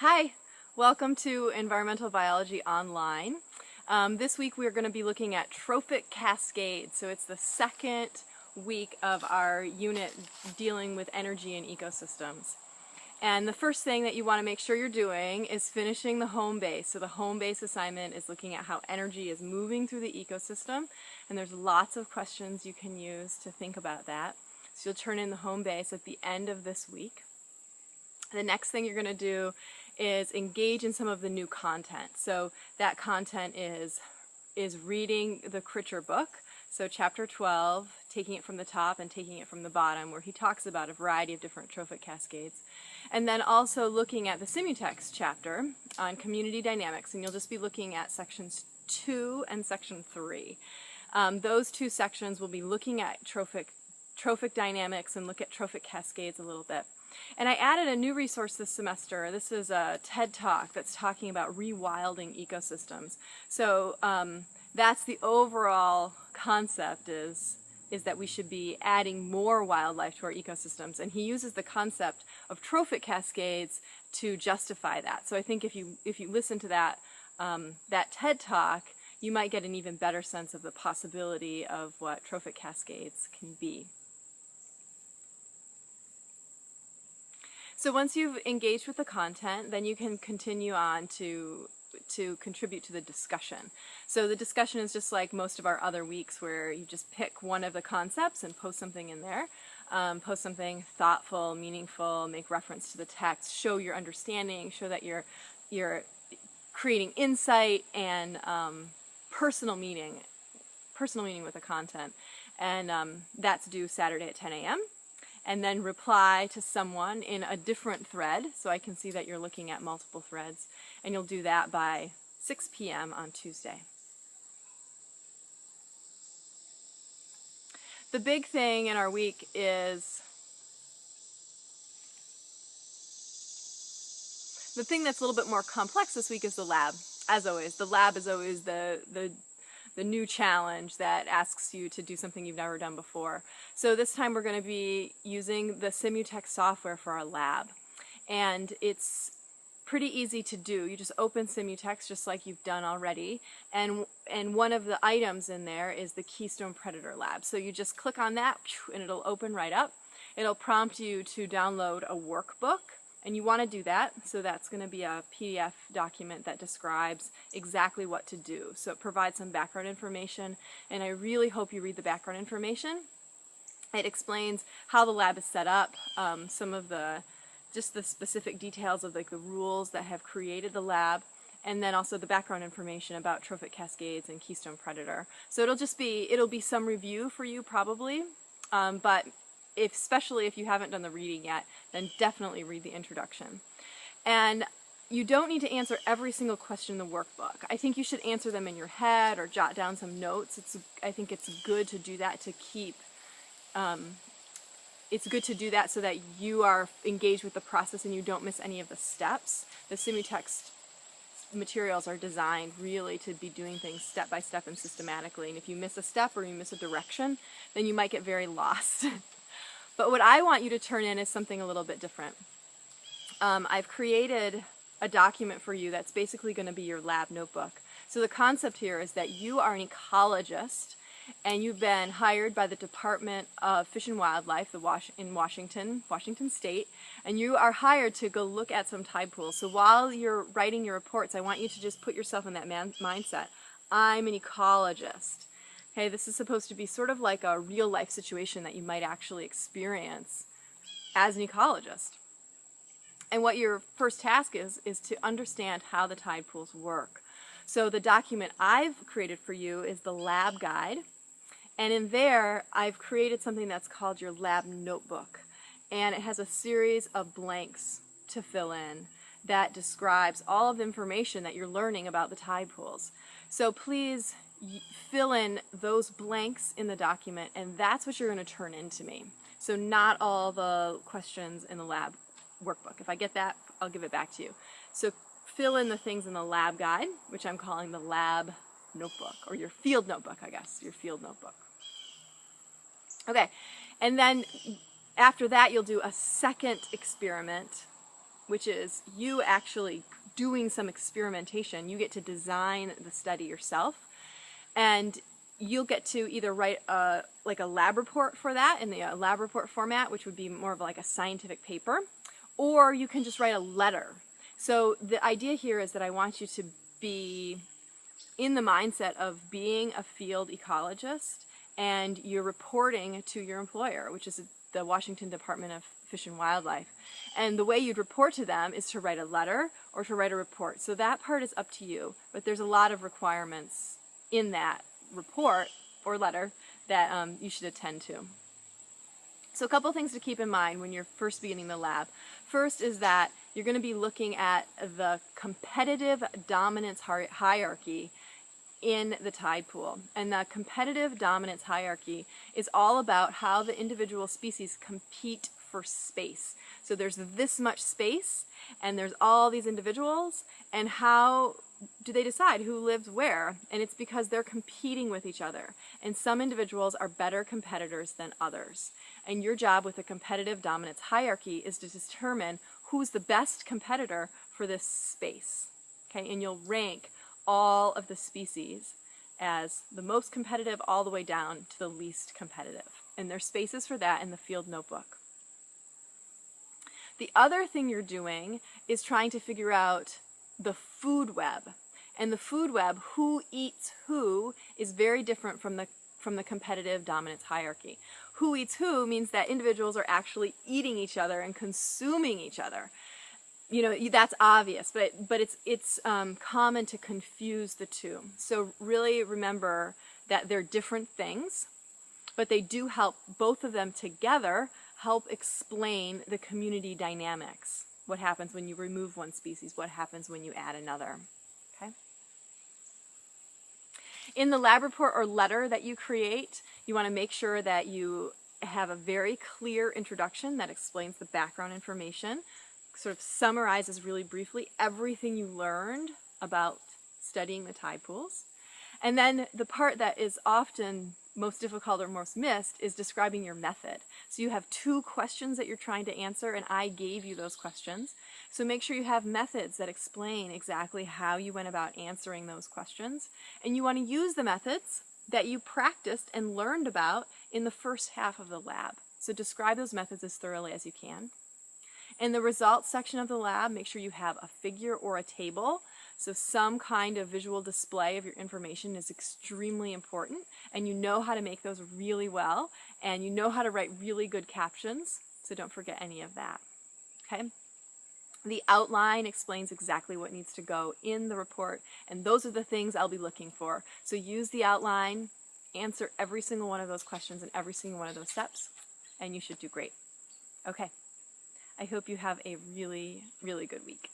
Hi, welcome to Environmental Biology Online. This week we're going to be looking at trophic cascades. So it's the second week of our unit dealing with energy and ecosystems. And the first thing that you want to make sure you're doing is finishing the home base. So the home base assignment is looking at how energy is moving through the ecosystem, and there's lots of questions you can use to think about that. So you'll turn in the home base at the end of this week. The next thing you're going to do is engage in some of the new content. So that content is reading the Critcher book, so chapter 12, taking it from the top and taking it from the bottom, where he talks about a variety of different trophic cascades. And then also looking at the Simutext chapter on community dynamics, and you'll just be looking at sections 2 and section 3. Those two sections will be looking at trophic dynamics and look at trophic cascades a little bit. And I added a new resource this semester. This is a TED Talk that's talking about rewilding ecosystems. So that's the overall concept is that we should be adding more wildlife to our ecosystems. And he uses the concept of trophic cascades to justify that. So I think if you listen to that TED Talk, you might get an even better sense of the possibility of what trophic cascades can be. So once you've engaged with the content, then you can continue on to contribute to the discussion. So the discussion is just like most of our other weeks, where you just pick one of the concepts and post something in there. Post something thoughtful, meaningful, make reference to the text, show your understanding, show that you're creating insight and personal meaning with the content. And that's due Saturday at 10 a.m. And then reply to someone in a different thread, so I can see that you're looking at multiple threads, and you'll do that by 6 p.m. on Tuesday. The big thing in our week is the thing that's a little bit more complex this week is the lab. As always, the lab is always the new challenge that asks you to do something you've never done before. So this time we're going to be using the Simutext software for our lab. And it's pretty easy to do. You just open Simutext just like you've done already. And one of the items in there is the Keystone Predator Lab. So you just click on that and it'll open right up. It'll prompt you to download a workbook. And you want to do that, so that's going to be a PDF document that describes exactly what to do. So it provides some background information, and I really hope you read the background information. It explains how the lab is set up, some of just the specific details of like the rules that have created the lab, and then also the background information about trophic cascades and Keystone Predator. So it'll be some review for you probably, but especially if you haven't done the reading yet, then definitely read the introduction. And you don't need to answer every single question in the workbook. I think you should answer them in your head or jot down some notes. I think it's good to do that to keep, it's good to do that so that you are engaged with the process and you don't miss any of the steps. The Simutext materials are designed really to be doing things step by step and systematically. And if you miss a step or you miss a direction, then you might get very lost. But what I want you to turn in is something a little bit different. I've created a document for you that's basically going to be your lab notebook. So the concept here is that you are an ecologist and you've been hired by the Department of Fish and Wildlife in Washington State, and you are hired to go look at some tide pools. So while you're writing your reports, I want you to just put yourself in that mindset. I'm an ecologist. Okay, this is supposed to be sort of like a real-life situation that you might actually experience as an ecologist. And what your first task is to understand how the tide pools work. So the document I've created for you is the lab guide, and in there I've created something that's called your lab notebook. And it has a series of blanks to fill in that describes all of the information that you're learning about the tide pools. So please fill in those blanks in the document, and that's what you're going to turn in to me. So not all the questions in the lab workbook. If I get that, I'll give it back to you. So fill in the things in the lab guide, which I'm calling the lab notebook, or your field notebook, I guess, your field notebook. Okay, and then after that you'll do a second experiment which is you actually doing some experimentation. You get to design the study yourself, and you'll get to either write like a lab report for that in the lab report format, which would be more of like a scientific paper, or you can just write a letter. So the idea here is that I want you to be in the mindset of being a field ecologist, and you're reporting to your employer, which is the Washington Department of Fish and Wildlife. And the way you'd report to them is to write a letter or to write a report. So that part is up to you, but there's a lot of requirements in that report or letter that you should attend to. So a couple things to keep in mind when you're first beginning the lab. First is that you're going to be looking at the competitive dominance hierarchy in the tide pool. And the competitive dominance hierarchy is all about how the individual species compete for space. So there's this much space, and there's all these individuals, and how do they decide who lives where? And it's because they're competing with each other. And some individuals are better competitors than others. And your job with the competitive dominance hierarchy is to determine who's the best competitor for this space. Okay, and you'll rank all of the species as the most competitive all the way down to the least competitive. And there's spaces for that in the field notebook. The other thing you're doing is trying to figure out the food web. And the food web, who eats who, is very different from the competitive dominance hierarchy. Who eats who means that individuals are actually eating each other and consuming each other. You know, that's obvious, but it's common to confuse the two. So really remember that they're different things, but they do help, both of them together help explain the community dynamics. What happens when you remove one species? What happens when you add another? Okay. In the lab report or letter that you create, you want to make sure that you have a very clear introduction that explains the background information, sort of summarizes really briefly everything you learned about studying the tide pools. And then the part that is often most difficult or most missed is describing your method. So you have 2 questions that you're trying to answer, and I gave you those questions. So make sure you have methods that explain exactly how you went about answering those questions. And you want to use the methods that you practiced and learned about in the first half of the lab. So describe those methods as thoroughly as you can. In the results section of the lab, make sure you have a figure or a table. So some kind of visual display of your information is extremely important, and you know how to make those really well, and you know how to write really good captions, so don't forget any of that. Okay? The outline explains exactly what needs to go in the report, and those are the things I'll be looking for. So use the outline, answer every single one of those questions and every single one of those steps, and you should do great. Okay. I hope you have a really, really good week.